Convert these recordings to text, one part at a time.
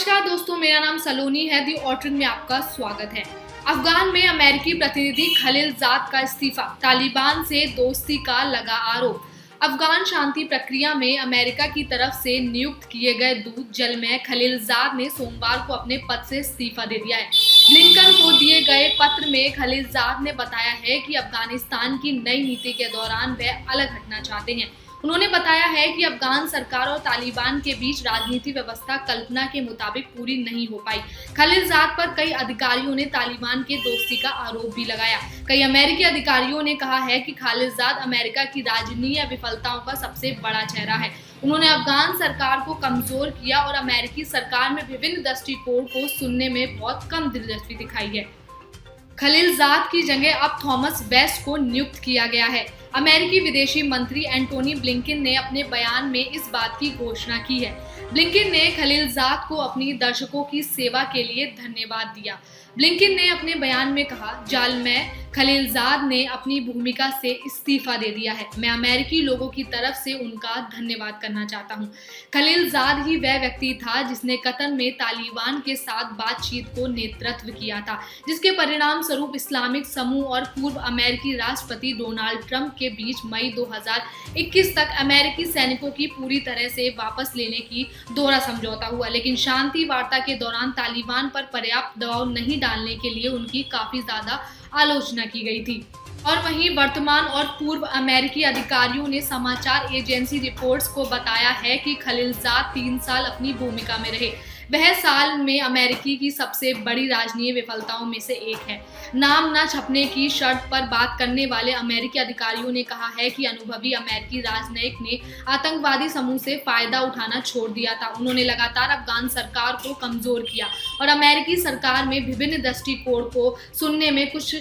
नमस्कार दोस्तों, मेरा नाम सलोनी है। दी ऑर्टन में आपका स्वागत है। अफगान में अमेरिकी प्रतिनिधि खलीलजाद का इस्तीफा, तालिबान से दोस्ती का लगा आरोप। अफगान शांति प्रक्रिया में अमेरिका की तरफ से नियुक्त किए गए दूत जलमय खलीलजाद ने सोमवार को अपने पद से इस्तीफा दे दिया है। ब्लिंकन को दिए गए पत्र में खलीलजाद ने बताया है कि अफगानिस्तान की नई नीति के दौरान वह अलग हटना चाहते हैं। उन्होंने बताया है कि अफगान सरकार और तालिबान के बीच राजनीतिक व्यवस्था कल्पना के मुताबिक पूरी नहीं हो पाई। खलीलजाद पर कई अधिकारियों ने तालिबान के दोस्ती का आरोप भी लगाया। कई अमेरिकी अधिकारियों ने कहा है कि खलीलजाद अमेरिका की राजनीतिक विफलताओं का सबसे बड़ा चेहरा है। उन्होंने अफगान सरकार को कमजोर किया और अमेरिकी सरकार में विभिन्न दृष्टिकोण को सुनने में बहुत कम दिलचस्पी दिखाई है। खलीलजाद की जगह अब थॉमस वेस्ट को नियुक्त किया गया है। अमेरिकी विदेशी मंत्री एंटोनी ब्लिंकन ने अपने बयान में इस बात की घोषणा की है। ब्लिंकन ने खलीलजाद को अपनी दर्शकों की सेवा के लिए धन्यवाद दिया। ब्लिंकन ने अपने बयान में कहा, जालमय खलीलजाद ने अपनी भूमिका से इस्तीफा दे दिया है। मैं अमेरिकी लोगों की तरफ से उनका धन्यवाद करना चाहता हूं। खलीलजाद ही वह व्यक्ति था जिसने कतर में तालिबान के साथ बातचीत को नेतृत्व किया था, जिसके परिणाम स्वरूप इस्लामिक समूह और पूर्व अमेरिकी राष्ट्रपति डोनाल्ड ट्रंप के बीच मई 2021 तक अमेरिकी सैनिकों की पूरी तरह से वापस लेने की दोहरा समझौता हुआ। लेकिन शांति वार्ता के दौरान तालिबान पर पर्याप्त दबाव नहीं डालने के लिए उनकी काफी ज्यादा आलोचना की गई थी। और वहीं वर्तमान और पूर्व अमेरिकी अधिकारियों ने समाचार एजेंसी रिपोर्ट्स को बताया है कि खलीलजाद 3 साल अपनी भूमिका में रहे। वह साल में अमेरिकी की सबसे बड़ी राजनीतिक विफलताओं में से एक है। नाम न छपने की शर्त पर बात करने वाले अमेरिकी अधिकारियों ने कहा है कि अनुभवी अमेरिकी राजनयिक ने आतंकवादी समूह से फायदा उठाना छोड़ दिया था। उन्होंने लगातार अफगान सरकार को कमजोर किया और अमेरिकी सरकार में विभिन्न दृष्टिकोण को सुनने में कुछ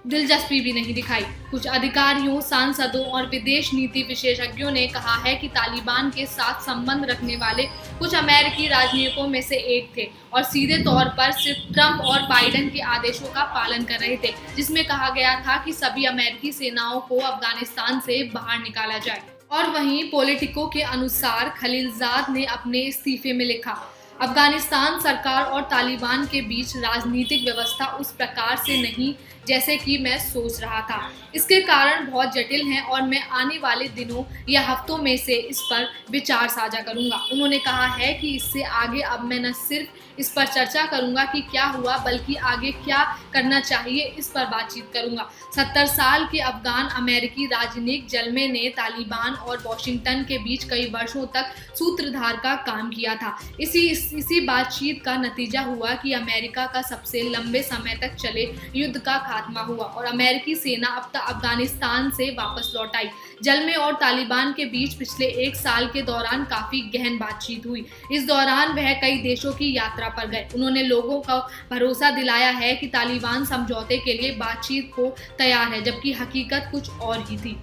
दिलचस्पी भी नहीं दिखाई। कुछ अधिकारियों, सांसदों और विदेश नीति विशेषज्ञों ने कहा है कि तालिबान के साथ संबंध रखने वाले कुछ अमेरिकी राजनीतिकों में से एक थे और सीधे तौर पर सिर्फ ट्रंप और बाइडेन के आदेशों का पालन कर रहे थे, जिसमें कहा गया था कि सभी अमेरिकी सेनाओं को अफगानिस्तान से बाहर निकाला जाए। और वहीं पॉलिटिको के अनुसार खलीलजाद ने अपने इस्तीफे में लिखा, अफगानिस्तान सरकार और तालिबान के बीच राजनीतिक व्यवस्था उस प्रकार से नहीं जैसे कि मैं सोच रहा था। इसके कारण बहुत जटिल हैं और मैं आने वाले दिनों या हफ्तों में से इस पर विचार साझा करूंगा। उन्होंने कहा है कि इससे आगे अब मैं न सिर्फ इस पर चर्चा करूंगा कि क्या हुआ, बल्कि आगे क्या करना चाहिए इस पर बातचीत करूंगा। 70 साल के अफगान अमेरिकी राजनीतिक जलमे ने तालिबान और वॉशिंगटन के बीच कई वर्षों तक सूत्रधार का काम किया था। इसी बातचीत का नतीजा हुआ कि अमेरिका का सबसे लंबे समय तक चले युद्ध का खात्मा हुआ और अमेरिकी सेना अब तक अफगानिस्तान से वापस लौट आई। जलमे और तालिबान के बीच पिछले 1 साल के दौरान काफी गहन बातचीत हुई। इस दौरान वह कई देशों की यात्रा पर गए। उन्होंने लोगों को भरोसा दिलाया है कि तालिबान समझौते के लिए बातचीत को तैयार है, जबकि हकीकत कुछ और ही थी।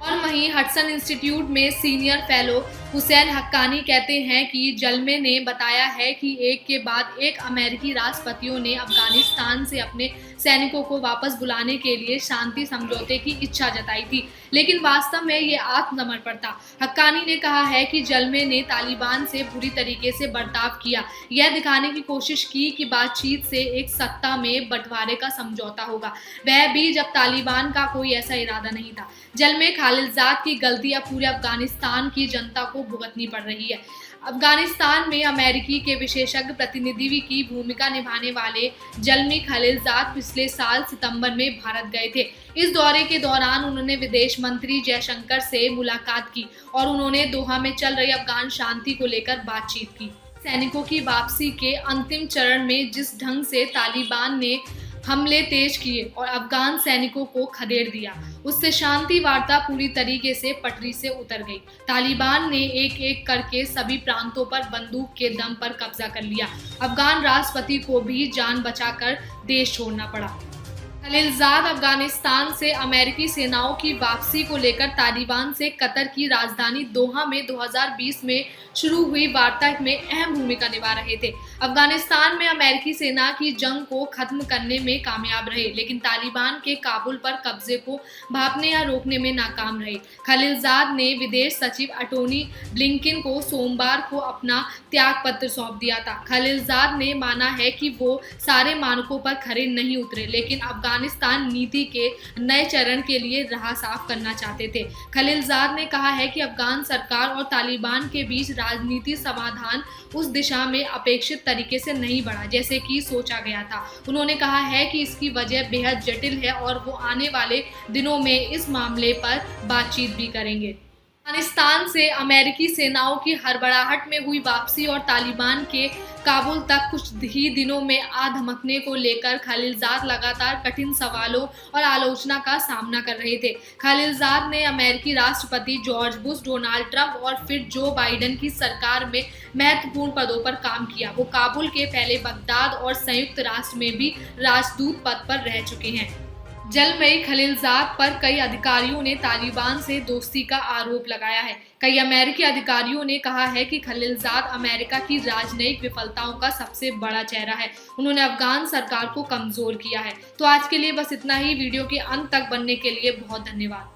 और वहीं हडसन इंस्टीट्यूट में सीनियर फेलो हुसैन हक्कानी कहते हैं कि जलमे ने बताया है कि एक के बाद एक अमेरिकी राष्ट्रपतियों ने अफगानिस्तान से अपने सैनिकों को वापस बुलाने के लिए शांति समझौते की इच्छा जताई थी, लेकिन वास्तव में ये आत्मसमर्पण था। हक्कानी ने कहा है कि जलमे ने तालिबान से बुरी तरीके से बर्ताव किया, यह दिखाने की कोशिश की कि बातचीत से एक सत्ता में बंटवारे का समझौता होगा, वह भी जब तालिबान का कोई ऐसा इरादा नहीं था। जलमे खलीलजाद की गलती अब पूरे अफगानिस्तान की जनता को भुगतनी पड़ रही है। अफगानिस्तान में अमेरिकी के विशेषज्ञ प्रतिनिधि की भूमिका निभाने वाले जलमी खलीलजाद पिछले साल सितंबर में भारत गए थे। इस दौरे के दौरान उन्होंने विदेश मंत्री जयशंकर से मुलाकात की और उन्होंने दोहा में चल रही अफगान शांति को लेकर बातचीत की। सैनिकों की वापसी के अंतिम चरण में जिस ढंग से तालिबान ने हमले तेज किए और अफगान सैनिकों को खदेड़ दिया, उससे शांति वार्ता पूरी तरीके से पटरी से उतर गई। तालिबान ने एक एक करके सभी प्रांतों पर बंदूक के दम पर कब्जा कर लिया। अफगान राष्ट्रपति को भी जान बचाकर देश छोड़ना पड़ा। खलीलजाद अफगानिस्तान से अमेरिकी सेनाओं की वापसी को लेकर तालिबान से कतर की राजधानी दोहा में 2020 में शुरू हुई वार्ता में अहम भूमिका निभा रहे थे। अफगानिस्तान में अमेरिकी सेना की जंग को खत्म करने में कामयाब रहे, लेकिन तालिबान के काबुल पर कब्जे को भांपने या रोकने में नाकाम रहे। खलीलजाद ने विदेश सचिव एंटोनी ब्लिंकन को सोमवार को अपना त्याग पत्र सौंप दिया था। खलीलजाद ने माना है कि वो सारे मानकों पर खरे नहीं उतरे, लेकिन अफगानिस्तान नीति के नए चरण के लिए राह साफ करना चाहते थे। खलीलजाद ने कहा है कि अफगान सरकार और तालिबान के बीच राजनीतिक समाधान उस दिशा में अपेक्षित तरीके से नहीं बढ़ा जैसे कि सोचा गया था। उन्होंने कहा है कि इसकी वजह बेहद जटिल है और वो आने वाले दिनों में इस मामले पर बातचीत भी करेंगे। अफगानिस्तान से अमेरिकी सेनाओं की हड़बड़ाहट में हुई वापसी और तालिबान के काबुल तक कुछ ही दिनों में आ धमकने को लेकर खलीलजाद लगातार कठिन सवालों और आलोचना का सामना कर रहे थे। खलीलजाद ने अमेरिकी राष्ट्रपति जॉर्ज बुश, डोनाल्ड ट्रंप और फिर जो बाइडेन की सरकार में महत्वपूर्ण पदों पर काम किया। वो काबुल के पहले बगदाद और संयुक्त राष्ट्र में भी राजदूत पद पर रह चुके हैं। जलमई खलीलजाद पर कई अधिकारियों ने तालिबान से दोस्ती का आरोप लगाया है। कई अमेरिकी अधिकारियों ने कहा है कि खलीलजाद अमेरिका की राजनयिक विफलताओं का सबसे बड़ा चेहरा है। उन्होंने अफगान सरकार को कमजोर किया है। तो आज के लिए बस इतना ही। वीडियो के अंत तक बनने के लिए बहुत धन्यवाद।